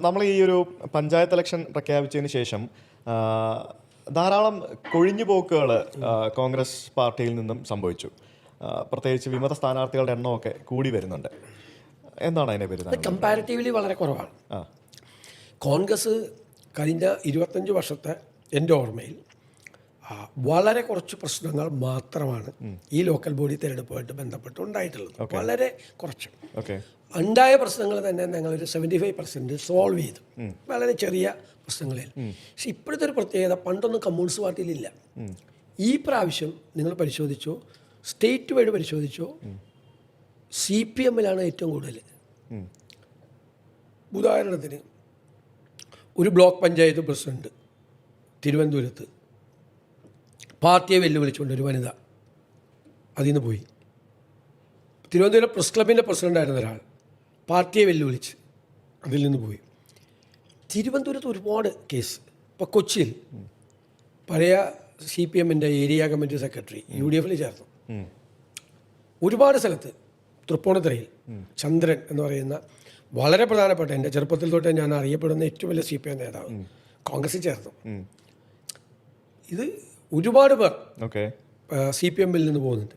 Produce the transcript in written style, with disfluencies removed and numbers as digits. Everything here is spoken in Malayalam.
നമ്മൾ ഈ ഒരു പഞ്ചായത്ത് ഇലക്ഷൻ പ്രഖ്യാപിച്ചതിന് ശേഷം ധാരാളം കൊഴിഞ്ഞുപോക്കുകൾ കോൺഗ്രസ് പാർട്ടിയിൽ നിന്നും സംഭവിച്ചു. പ്രത്യേകിച്ച് വിമത സ്ഥാനാർത്ഥികളുടെ എണ്ണമൊക്കെ കൂടി വരുന്നുണ്ട്. എന്താണ് അതിനെ പറ്റി? കമ്പാരിറ്റീവ്ലി വളരെ കുറവാണ്. കോൺഗ്രസ് കഴിഞ്ഞ 25 വർഷത്തെ എൻ്റെ ഓർമ്മയിൽ വളരെ കുറച്ച് പ്രശ്നങ്ങൾ മാത്രമാണ് ഈ ലോക്കൽ ബോഡി തിരഞ്ഞെടുപ്പുമായിട്ട് ബന്ധപ്പെട്ട് ഉണ്ടായിട്ടുള്ളത്. വളരെ കുറച്ച് ഉണ്ടായ പ്രശ്നങ്ങൾ തന്നെ ഞങ്ങളൊരു 75% സോൾവ് ചെയ്തു. വളരെ ചെറിയ പ്രശ്നങ്ങളിൽ. പക്ഷെ ഇപ്പോഴത്തെ ഒരു പ്രത്യേകത, പണ്ടൊന്നും കമ്മ്യൂണിസ്റ്റ് പാർട്ടിയിലില്ല. ഈ പ്രാവശ്യം നിങ്ങൾ പരിശോധിച്ചോ, സ്റ്റേറ്റ് വൈഡ് പരിശോധിച്ചോ, CPM-ലാണ് ഏറ്റവും കൂടുതൽ. ഉദാഹരണത്തിന് ഒരു ബ്ലോക്ക് പഞ്ചായത്ത് പ്രസിഡന്റ് തിരുവനന്തപുരത്ത് പാർട്ടിയെ വെല്ലുവിളിച്ചുകൊണ്ട് ഒരു വനിത അതിൽ നിന്ന് പോയി. തിരുവനന്തപുരം പ്രസ് ക്ലബിൻ്റെ പ്രസിഡൻ്റായിരുന്ന ഒരാൾ പാർട്ടിയെ വെല്ലുവിളിച്ച് അതിൽ നിന്ന് പോയി. തിരുവനന്തപുരത്ത് ഒരുപാട് കേസ്. ഇപ്പോൾ കൊച്ചിയിൽ പഴയ CPM-ൻ്റെ ഏരിയ കമ്മിറ്റി സെക്രട്ടറി UDF-ൽ ചേർന്നു. ഒരുപാട് സ്ഥലത്ത് തൃപ്പൂണിത്തുറയിൽ ചന്ദ്രൻ എന്ന് പറയുന്ന വളരെ പ്രധാനപ്പെട്ട, എൻ്റെ ചെറുപ്പത്തിൽ തൊട്ടേ ഞാൻ അറിയപ്പെടുന്ന ഏറ്റവും വലിയ CPM നേതാവ് കോൺഗ്രസിൽ ചേർന്നു. ഇത് ഒരുപാട് പേർ CPM-ൽ നിന്ന് പോകുന്നുണ്ട്.